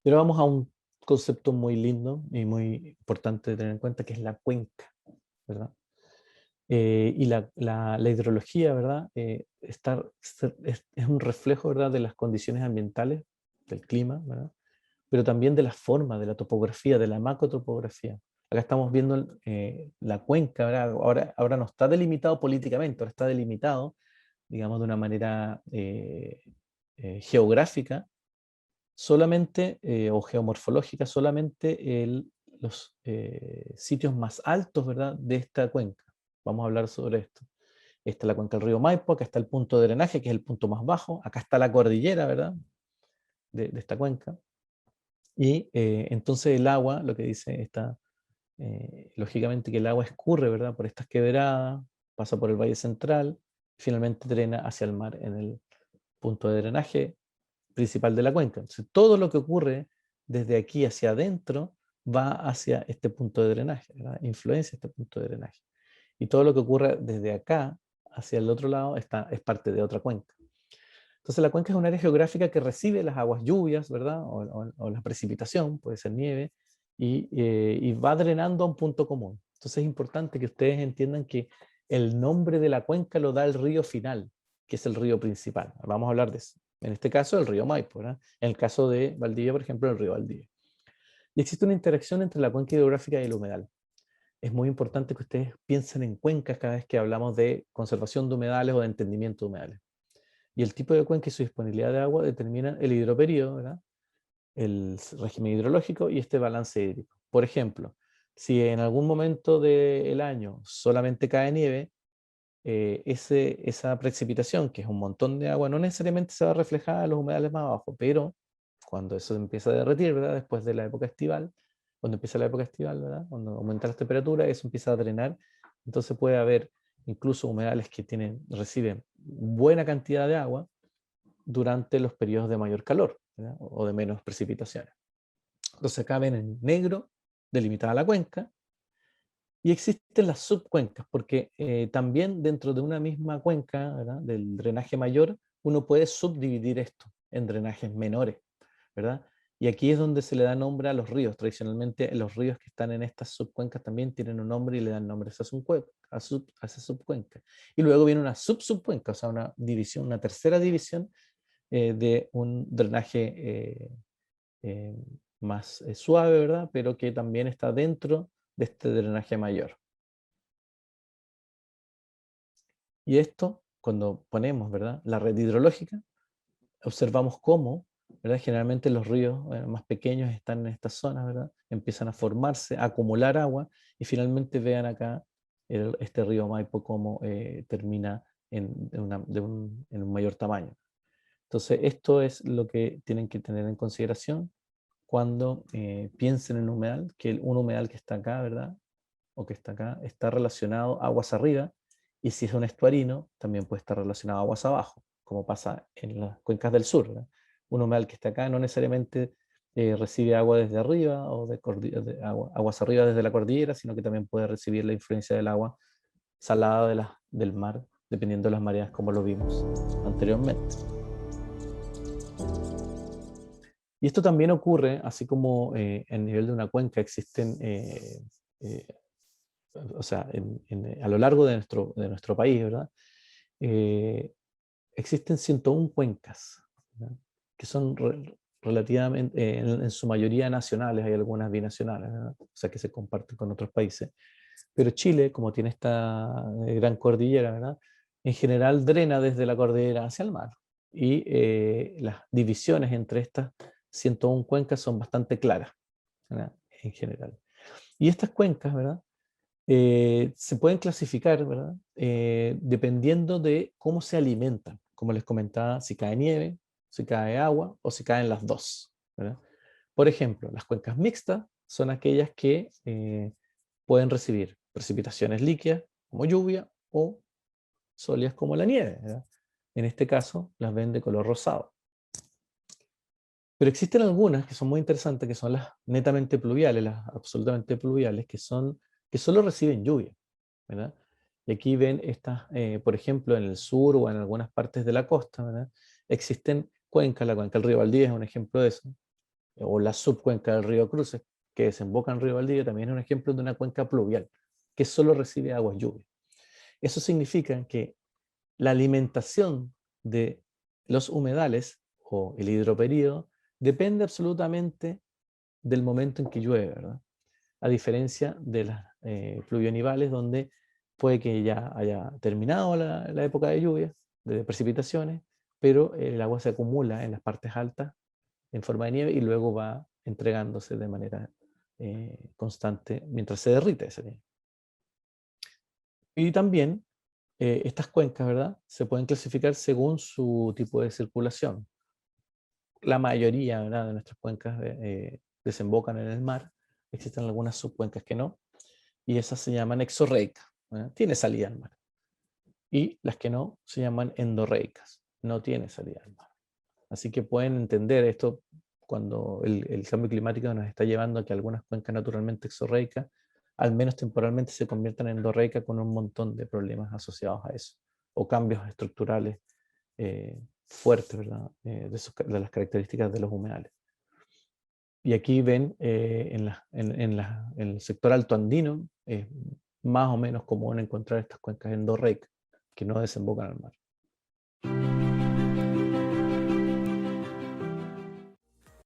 Pero vamos a un concepto muy lindo y muy importante de tener en cuenta, que es la cuenca, ¿verdad? Y la hidrología, ¿verdad? Es un reflejo, ¿verdad?, de las condiciones ambientales, del clima, ¿verdad? Pero también de la forma, de la topografía, de la macrotopografía. Acá estamos viendo la cuenca, ¿verdad? Ahora no está delimitado políticamente, ahora está delimitado, digamos, de una manera geográfica, solamente, o geomorfológica, solamente los sitios más altos, ¿verdad?, de esta cuenca. Vamos a hablar sobre esto. Esta es la cuenca del río Maipo, acá está el punto de drenaje, que es el punto más bajo, acá está la cordillera, ¿verdad?, de esta cuenca. Y entonces el agua, lo que dice esta, lógicamente que el agua escurre, ¿verdad?, por estas quebradas, pasa por el Valle Central, y finalmente drena hacia el mar en el punto de drenaje principal de la cuenca. Entonces, todo lo que ocurre desde aquí hacia adentro va hacia este punto de drenaje, ¿verdad? Influencia este punto de drenaje. Y todo lo que ocurre desde acá hacia el otro lado es parte de otra cuenca. Entonces, la cuenca es un área geográfica que recibe las aguas lluvias, ¿verdad? O la precipitación, puede ser nieve, y va drenando a un punto común. Entonces, es importante que ustedes entiendan que el nombre de la cuenca lo da el río final, que es el río principal. Vamos a hablar de eso. En este caso, el río Maipo, ¿verdad? En el caso de Valdivia, por ejemplo, el río Valdivia. Y existe una interacción entre la cuenca hidrográfica y el humedal. Es muy importante que ustedes piensen en cuencas cada vez que hablamos de conservación de humedales o de entendimiento de humedales. Y el tipo de cuenca y su disponibilidad de agua determinan el hidroperíodo, ¿verdad?, el régimen hidrológico y este balance hídrico. Por ejemplo, si en algún momento del año solamente cae nieve, esa precipitación, que es un montón de agua, no necesariamente se va a reflejar en los humedales más abajo, pero cuando eso empieza a derretir, ¿verdad?, después de la época estival, cuando empieza la época estival, ¿verdad?, cuando aumenta las temperaturas, eso empieza a drenar, entonces puede haber incluso humedales que reciben buena cantidad de agua durante los periodos de mayor calor, ¿verdad?, o de menos precipitaciones. Entonces acá ven en negro delimitada la cuenca, y existen las subcuencas, porque también dentro de una misma cuenca, ¿verdad?, del drenaje mayor, uno puede subdividir esto en drenajes menores, ¿verdad? Y aquí es donde se le da nombre a los ríos. Tradicionalmente los ríos que están en estas subcuencas también tienen un nombre y le dan nombre a esa a esa subcuenca. Y luego viene una subsubcuenca, o sea, una división, una tercera división de un drenaje eh, más suave, ¿verdad? Pero que también está dentro de este drenaje mayor. Y esto, cuando ponemos, ¿verdad?, la red hidrológica, observamos cómo, ¿verdad?, generalmente los ríos más pequeños están en estas zonas, ¿verdad?, empiezan a formarse, a acumular agua, y finalmente vean acá este río Maipo cómo termina en un mayor tamaño. Entonces, esto es lo que tienen que tener en consideración cuando piensen en un humedal, que un humedal que está acá, ¿verdad?, o que está acá, está relacionado aguas arriba, y si es un estuarino, también puede estar relacionado a aguas abajo, como pasa en las cuencas del sur, ¿verdad? Un humedal que está acá no necesariamente recibe agua desde arriba o aguas arriba desde la cordillera, sino que también puede recibir la influencia del agua salada del mar, dependiendo de las mareas, como lo vimos anteriormente. Y esto también ocurre, así como en nivel de una cuenca existen, eh, o sea, a lo largo de nuestro país, ¿verdad? Eh, Existen 101 cuencas, ¿verdad?, que son relativamente, en su mayoría nacionales, hay algunas binacionales, ¿verdad?, o sea, que se comparten con otros países. Pero Chile, como tiene esta gran cordillera, ¿verdad?, en general drena desde la cordillera hacia el mar. Y las divisiones entre estas 101 cuencas son bastante claras, ¿verdad?, en general. Y estas cuencas, ¿verdad?, se pueden clasificar, ¿verdad?, dependiendo de cómo se alimentan. Como les comentaba, si cae nieve, si cae agua o si caen las dos, ¿verdad? Por ejemplo, las cuencas mixtas son aquellas que pueden recibir precipitaciones líquidas como lluvia o sólidas como la nieve, ¿verdad? En este caso, las ven de color rosado. Pero existen algunas que son muy interesantes, que son las netamente pluviales, las absolutamente pluviales, que solo reciben lluvia, ¿verdad? Y aquí ven estas, por ejemplo, en el sur o en algunas partes de la costa, ¿verdad?, existen cuencas, la cuenca del río Valdivia es un ejemplo de eso, o la subcuenca del río Cruces, que desemboca en el río Valdivia, también es un ejemplo de una cuenca pluvial, que solo recibe aguas lluvias. Eso significa que la alimentación de los humedales o el hidroperíodo depende absolutamente del momento en que llueve, ¿verdad? A diferencia de las pluvionivales, donde puede que ya haya terminado la época de lluvias, de precipitaciones, pero el agua se acumula en las partes altas en forma de nieve y luego va entregándose de manera constante mientras se derrite ese nieve. Y también estas cuencas, ¿verdad? Se pueden clasificar según su tipo de circulación. La mayoría, ¿verdad?, de nuestras cuencas desembocan en el mar. Existen algunas subcuencas que no, y esas se llaman exorreicas, ¿verdad? Tiene salida al mar. Y las que no se llaman endorreicas, no tiene salida al mar. Así que pueden entender esto cuando el cambio climático nos está llevando a que algunas cuencas naturalmente exorreicas, al menos temporalmente, se conviertan en endorreicas con un montón de problemas asociados a eso, o cambios estructurales fuertes, ¿verdad? De las características de los humedales. Y aquí ven en el sector alto andino, es más o menos común encontrar estas cuencas endorreicas que no desembocan al mar.